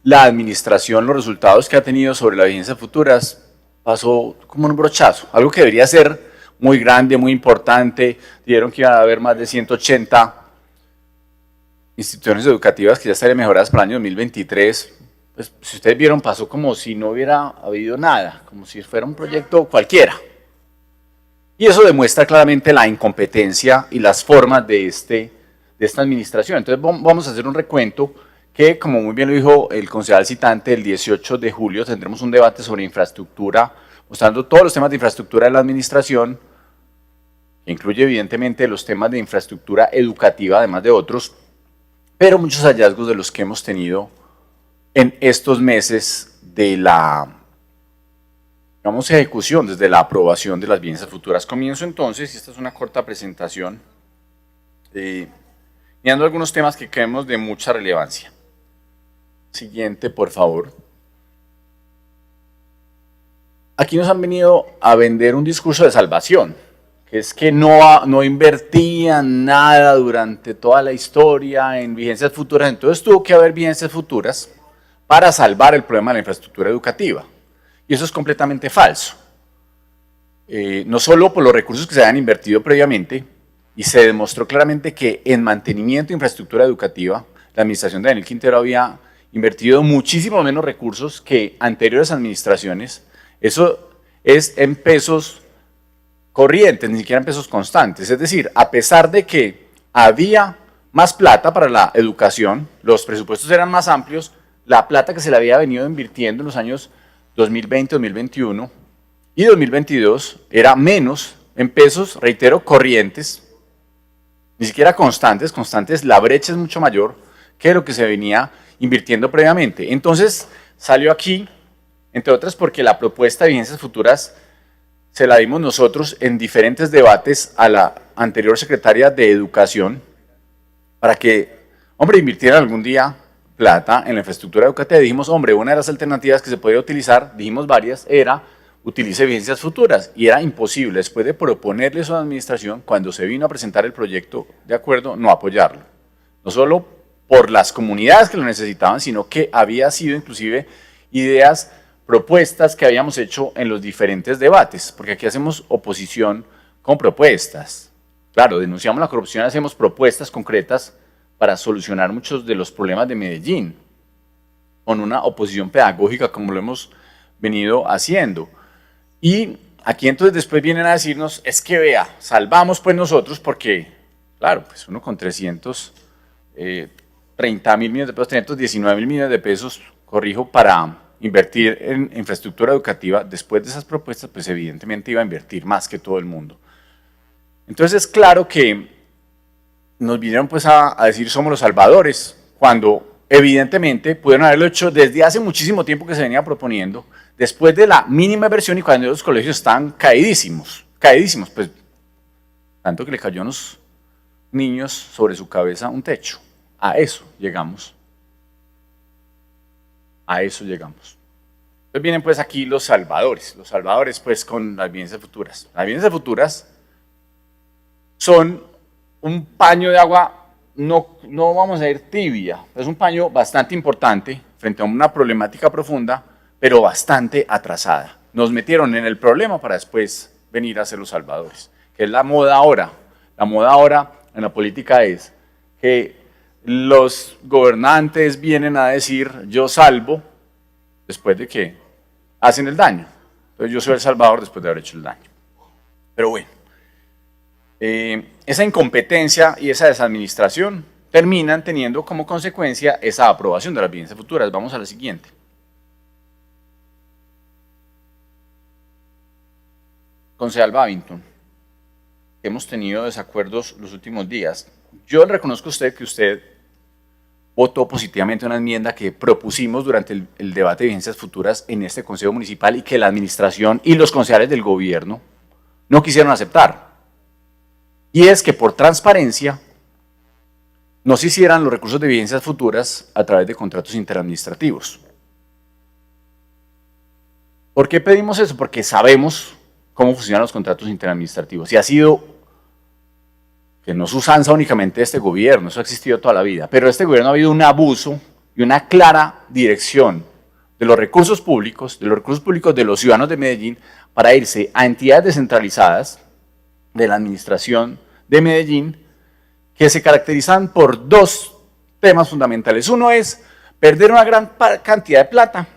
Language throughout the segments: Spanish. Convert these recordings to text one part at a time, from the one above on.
la administración, los resultados que ha tenido sobre las vigencias futuras, pasó como un brochazo. Algo que debería ser muy grande, muy importante. Dijeron que iba a haber más de 180 instituciones educativas que ya estarían mejoradas para el año 2023. Pues, si ustedes vieron, pasó como si no hubiera habido nada, como si fuera un proyecto cualquiera. Y eso demuestra claramente la incompetencia y las formas de esta administración. Entonces vamos a hacer un recuento que, como muy bien lo dijo el concejal citante, el 18 de julio tendremos un debate sobre infraestructura, mostrando todos los temas de infraestructura de la administración, que incluye evidentemente los temas de infraestructura educativa, además de otros, pero muchos hallazgos de los que hemos tenido en estos meses de la, digamos, ejecución, desde la aprobación de las vigencias futuras. Comienzo entonces, y esta es una corta presentación, mirando algunos temas que creemos de mucha relevancia. Siguiente, por favor. Aquí nos han venido a vender un discurso de salvación, que es que no invertían nada durante toda la historia en vigencias futuras, entonces tuvo que haber vigencias futuras para salvar el problema de la infraestructura educativa. Y eso es completamente falso. No solo por los recursos que se habían invertido previamente, y se demostró claramente que en mantenimiento de infraestructura educativa, la administración de Daniel Quintero había invertido muchísimo menos recursos que anteriores administraciones. Eso es en pesos corrientes, ni siquiera en pesos constantes. Es decir, a pesar de que había más plata para la educación, los presupuestos eran más amplios, la plata que se le había venido invirtiendo en los años 2020, 2021 y 2022 era menos en pesos, reitero, corrientes, ni siquiera constantes, la brecha es mucho mayor que lo que se venía invirtiendo previamente. Entonces salió aquí, entre otras porque la propuesta de vigencias futuras se la dimos nosotros en diferentes debates a la anterior secretaria de Educación para que, hombre, invirtieran algún día plata en la infraestructura educativa. Dijimos, hombre, una de las alternativas que se podía utilizar, dijimos varias, era utilice vigencias futuras, y era imposible, después de proponerle eso a la administración, cuando se vino a presentar el proyecto de acuerdo, no apoyarlo. No solo por las comunidades que lo necesitaban, sino que había sido inclusive ideas, propuestas que habíamos hecho en los diferentes debates, porque aquí hacemos oposición con propuestas. Claro, denunciamos la corrupción, hacemos propuestas concretas para solucionar muchos de los problemas de Medellín, con una oposición pedagógica como lo hemos venido haciendo. Y aquí entonces después vienen a decirnos, es que vea, salvamos pues nosotros porque, claro, pues uno con 330 mil millones de pesos, 319 mil millones de pesos, corrijo, para invertir en infraestructura educativa, después de esas propuestas, pues evidentemente iba a invertir más que todo el mundo. Entonces es claro que nos vinieron pues a decir somos los salvadores, cuando evidentemente pudieron haberlo hecho desde hace muchísimo tiempo que se venía proponiendo, después de la mínima inversión y cuando los colegios están caidísimos, pues tanto que le cayó a los niños sobre su cabeza un techo. A eso llegamos. A eso llegamos. Entonces vienen pues aquí los salvadores pues con las vigencias futuras. Las vigencias futuras son un paño de agua, no vamos a ir tibia, es un paño bastante importante frente a una problemática profunda, pero bastante atrasada. Nos metieron en el problema para después venir a ser los salvadores, que es la moda ahora. La moda ahora en la política es que los gobernantes vienen a decir yo salvo después de que hacen el daño. Entonces yo soy el salvador después de haber hecho el daño. Pero bueno, esa incompetencia y esa desadministración terminan teniendo como consecuencia esa aprobación de las vigencias futuras. Vamos a la siguiente. Concejal Babington, hemos tenido desacuerdos los últimos días. Yo le reconozco a usted que usted votó positivamente una enmienda que propusimos durante el debate de vigencias futuras en este Consejo Municipal y que la administración y los concejales del gobierno no quisieron aceptar. Y es que por transparencia no se hicieran los recursos de vigencias futuras a través de contratos interadministrativos. ¿Por qué pedimos eso? Porque sabemos cómo funcionan los contratos interadministrativos y ha sido, que no es usanza únicamente de este gobierno, eso ha existido toda la vida, pero este gobierno ha habido un abuso y una clara dirección de los recursos públicos, de los ciudadanos de Medellín, para irse a entidades descentralizadas de la administración de Medellín, que se caracterizan por dos temas fundamentales. Uno es perder una gran cantidad de plata,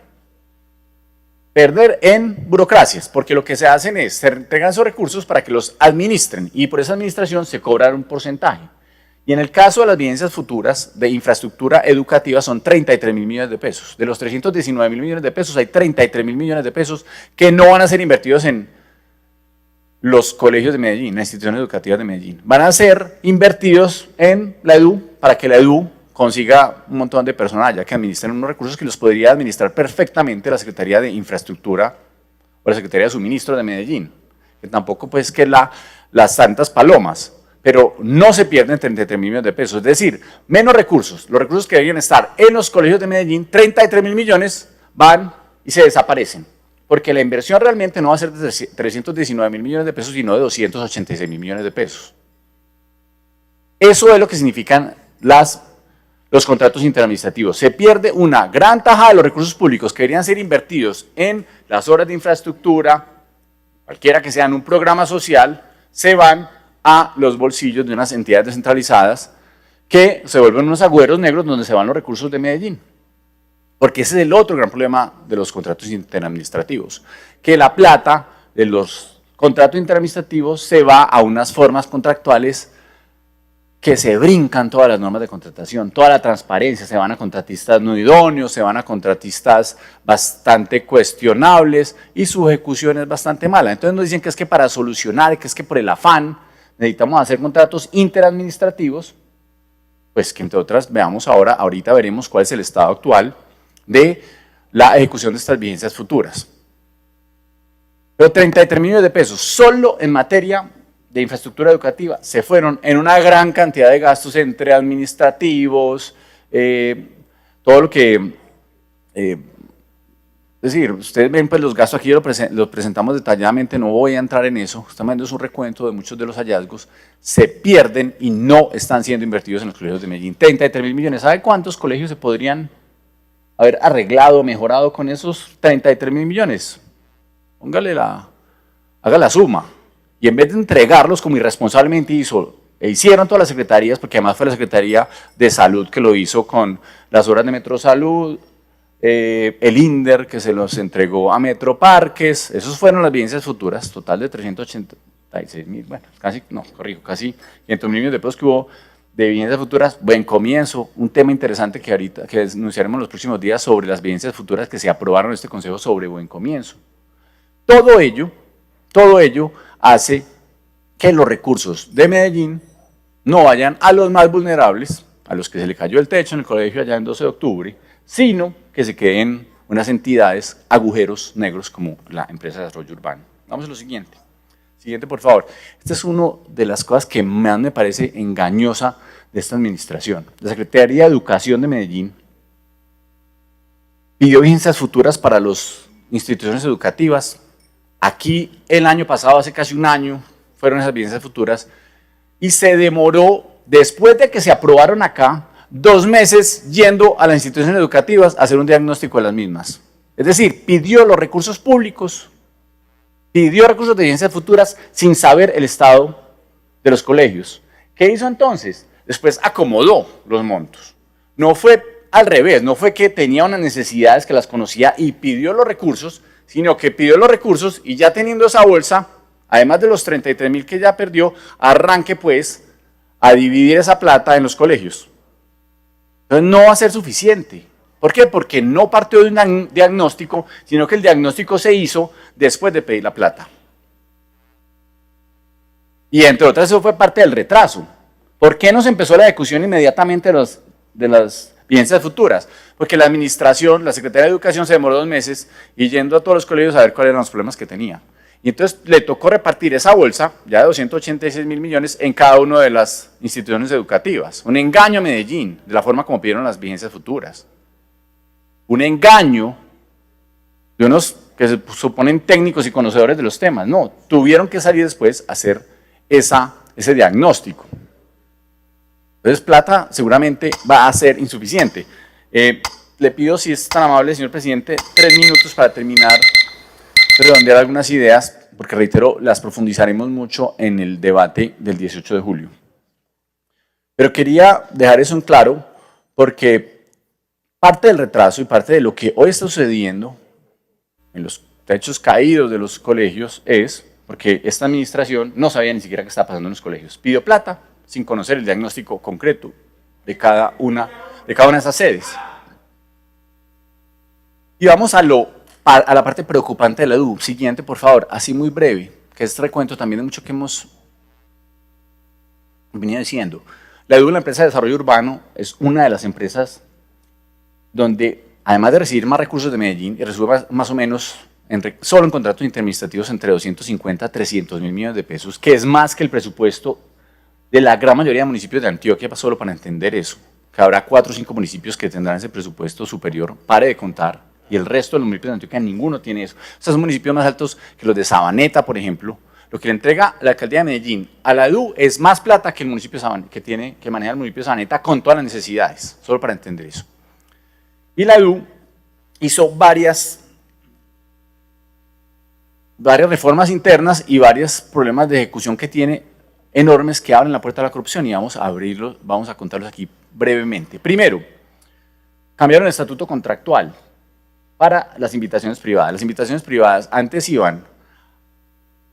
perder en burocracias, porque lo que se hacen es, se entregan esos recursos para que los administren y por esa administración se cobra un porcentaje. Y en el caso de las vigencias futuras de infraestructura educativa son 33.000 millones de pesos. De los 319.000 millones de pesos hay 33.000 millones de pesos que no van a ser invertidos en los colegios de Medellín, las instituciones educativas de Medellín. Van a ser invertidos en la EDU para que la EDU consiga un montón de personal allá que administren unos recursos que los podría administrar perfectamente la Secretaría de Infraestructura o la Secretaría de Suministro de Medellín, que tampoco pues que las santas palomas, pero no se pierden 33.000 millones de pesos, es decir, menos recursos, los recursos que deberían estar en los colegios de Medellín, 33.000 millones van y se desaparecen, porque la inversión realmente no va a ser de 319.000 millones de pesos, sino de 286.000 millones de pesos. Eso es lo que significan los contratos interadministrativos. Se pierde una gran tajada de los recursos públicos que deberían ser invertidos en las obras de infraestructura, cualquiera que sean un programa social, se van a los bolsillos de unas entidades descentralizadas que se vuelven unos agüeros negros donde se van los recursos de Medellín. Porque ese es el otro gran problema de los contratos interadministrativos, que la plata de los contratos interadministrativos se va a unas formas contractuales que se brincan todas las normas de contratación, toda la transparencia, se van a contratistas no idóneos, se van a contratistas bastante cuestionables y su ejecución es bastante mala. Entonces nos dicen que es que para solucionar, que es que por el afán necesitamos hacer contratos interadministrativos, pues que entre otras veamos ahorita veremos cuál es el estado actual de la ejecución de estas vigencias futuras. Pero 33 millones de pesos solo en materia de infraestructura educativa se fueron en una gran cantidad de gastos entre administrativos, todo lo que, es decir, ustedes ven pues los gastos aquí, los presentamos detalladamente, no voy a entrar en eso, estamos viendo un recuento de muchos de los hallazgos, se pierden y no están siendo invertidos en los colegios de Medellín. 33.000 millones, ¿sabe cuántos colegios se podrían haber arreglado, mejorado con esos 33.000 millones? Haga la suma. Y en vez de entregarlos como irresponsablemente hicieron todas las secretarías, porque además fue la Secretaría de Salud que lo hizo con las obras de Metrosalud, el INDER que se los entregó a Metroparques, esos fueron las vigencias futuras, total de 386.000, bueno, casi 500.000 millones de pesos que hubo de vigencias futuras. Buen comienzo, un tema interesante que ahorita, que anunciaremos los próximos días sobre las vigencias futuras que se aprobaron en este Consejo sobre buen comienzo. Todo ello hace que los recursos de Medellín no vayan a los más vulnerables, a los que se le cayó el techo en el colegio allá en 12 de octubre, sino que se queden unas entidades agujeros negros como la empresa de desarrollo urbano. Vamos a lo siguiente. Siguiente, por favor. Esta es una de las cosas que más me parece engañosa de esta administración. La Secretaría de Educación de Medellín pidió vigencias futuras para las instituciones educativas. Aquí el año pasado, hace casi un año, fueron esas vigencias futuras y se demoró, después de que se aprobaron acá, 2 meses yendo a las instituciones educativas a hacer un diagnóstico de las mismas. Es decir, pidió los recursos públicos, pidió recursos de vigencias futuras sin saber el estado de los colegios. ¿Qué hizo entonces? Después acomodó los montos. No fue al revés, no fue que tenía unas necesidades que las conocía y pidió los recursos, sino que pidió los recursos y ya teniendo esa bolsa, además de los 33.000 que ya perdió, arranque pues a dividir esa plata en los colegios. Entonces no va a ser suficiente. ¿Por qué? Porque no partió de un diagnóstico, sino que el diagnóstico se hizo después de pedir la plata. Y entre otras eso fue parte del retraso. ¿Por qué no se empezó la ejecución inmediatamente de las vigencias futuras? Porque la administración, la Secretaría de Educación se demoró 2 meses y yendo a todos los colegios a ver cuáles eran los problemas que tenía. Y entonces le tocó repartir esa bolsa, ya de 286.000 millones, en cada una de las instituciones educativas. Un engaño a Medellín, de la forma como pidieron las vigencias futuras. Un engaño de unos que se suponen técnicos y conocedores de los temas. No, tuvieron que salir después a hacer ese diagnóstico. Entonces plata seguramente va a ser insuficiente. Le pido, si es tan amable, señor presidente, 3 minutos para terminar de redondear algunas ideas, porque reitero, las profundizaremos mucho en el debate del 18 de julio. Pero quería dejar eso en claro porque parte del retraso y parte de lo que hoy está sucediendo en los techos caídos de los colegios es porque esta administración no sabía ni siquiera qué estaba pasando en los colegios. Pidió plata sin conocer el diagnóstico concreto de cada una de esas sedes. Y vamos a la parte preocupante de la EDU. Siguiente, por favor, así muy breve, que es recuento también de mucho que hemos venido diciendo. La EDU, la empresa de desarrollo urbano, es una de las empresas donde, además de recibir más recursos de Medellín, y recibe más o menos, solo en contratos interministrativos, entre 250 a 300 mil millones de pesos, que es más que el presupuesto de la gran mayoría de municipios de Antioquia, solo para entender eso, que habrá 4 o 5 municipios que tendrán ese presupuesto superior, pare de contar, y el resto de los municipios de Antioquia ninguno tiene eso. O sea, son municipios más altos que los de Sabaneta, por ejemplo. Lo que le entrega la alcaldía de Medellín a la EDU es más plata que el municipio de Sabaneta, que maneja el municipio de Sabaneta con todas las necesidades, solo para entender eso. Y la EDU hizo varias reformas internas y varios problemas de ejecución que tiene enormes que abren la puerta a la corrupción, y vamos a abrirlos, vamos a contarlos aquí brevemente. Primero, cambiaron el estatuto contractual para las invitaciones privadas. Las invitaciones privadas antes iban,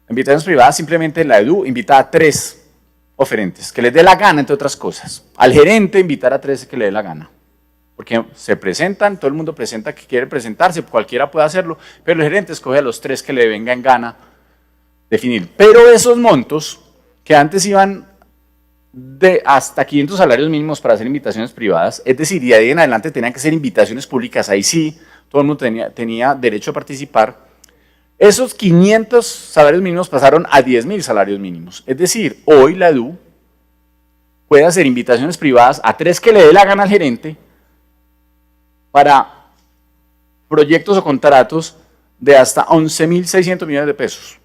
invitaciones privadas simplemente la EDU invita a 3 oferentes, que les dé la gana, entre otras cosas. Al gerente invitar a 3 que le dé la gana, porque se presentan, todo el mundo presenta que quiere presentarse, cualquiera puede hacerlo, pero el gerente escoge a los 3 que le venga en gana definir. Pero esos montos, que antes iban de hasta 500 salarios mínimos para hacer invitaciones privadas, es decir, y de ahí en adelante tenían que ser invitaciones públicas, ahí sí, todo el mundo tenía derecho a participar. Esos 500 salarios mínimos pasaron a 10.000 salarios mínimos. Es decir, hoy la EDU puede hacer invitaciones privadas a 3 que le dé la gana al gerente para proyectos o contratos de hasta 11.600 millones de pesos.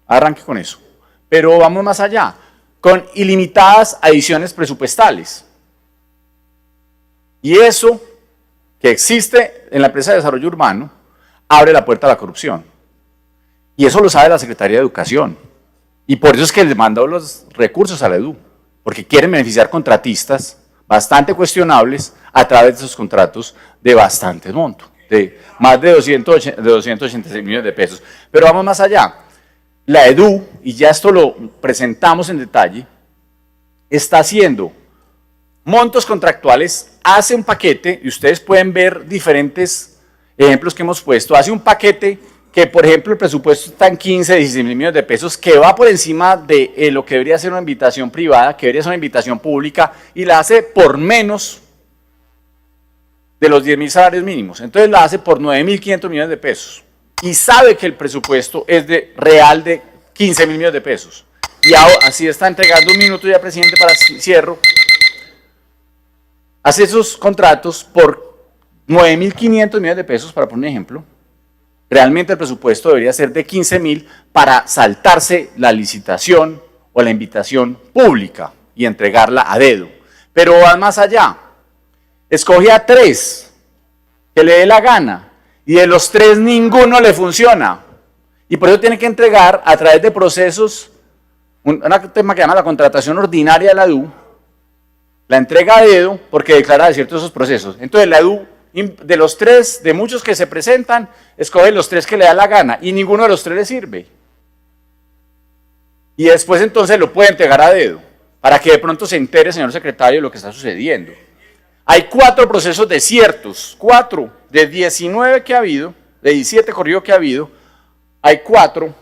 Arranque con eso. Pero vamos más allá, con ilimitadas adiciones presupuestales. Y eso que existe en la empresa de desarrollo urbano abre la puerta a la corrupción. Y eso lo sabe la Secretaría de Educación. Y por eso es que les mandó los recursos a la EDU, porque quieren beneficiar contratistas bastante cuestionables a través de esos contratos de bastante monto, de más de 286 millones de pesos. Pero vamos más allá. La EDU, y ya esto lo presentamos en detalle, está haciendo montos contractuales, hace un paquete, y ustedes pueden ver diferentes ejemplos que hemos puesto, hace un paquete que, por ejemplo, el presupuesto está en 15, 16 mil millones de pesos, que va por encima de lo que debería ser una invitación privada, que debería ser una invitación pública, y la hace por menos de los 10.000 salarios mínimos. Entonces la hace por 9.500 millones de pesos. Y sabe que el presupuesto es real de 15.000 millones de pesos. Y así está entregando, un minuto ya, presidente, para cierro. Hace esos contratos por 9.500 millones de pesos, para poner un ejemplo. Realmente el presupuesto debería ser de 15.000 para saltarse la licitación o la invitación pública y entregarla a dedo. Pero va más allá. Escoge a 3 que le dé la gana. Y de los 3 ninguno le funciona. Y por eso tiene que entregar a través de procesos, un tema que llama la contratación ordinaria de la EDU, la entrega a dedo porque declara desierto esos procesos. Entonces la EDU, de los 3, de muchos que se presentan, escoge los 3 que le da la gana y ninguno de los 3 le sirve. Y después entonces lo puede entregar a dedo, para que de pronto se entere, señor secretario, de lo que está sucediendo. Hay 4 procesos desiertos, 4 de 19 que ha habido, de 17 corridos que ha habido, hay 4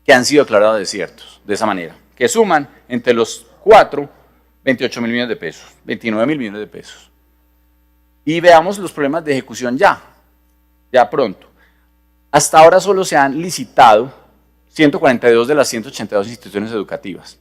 que han sido declarados desiertos, de esa manera, que suman entre los 4, 28.000 millones de pesos, 29.000 millones de pesos. Y veamos los problemas de ejecución ya pronto. Hasta ahora solo se han licitado 142 de las 182 instituciones educativas.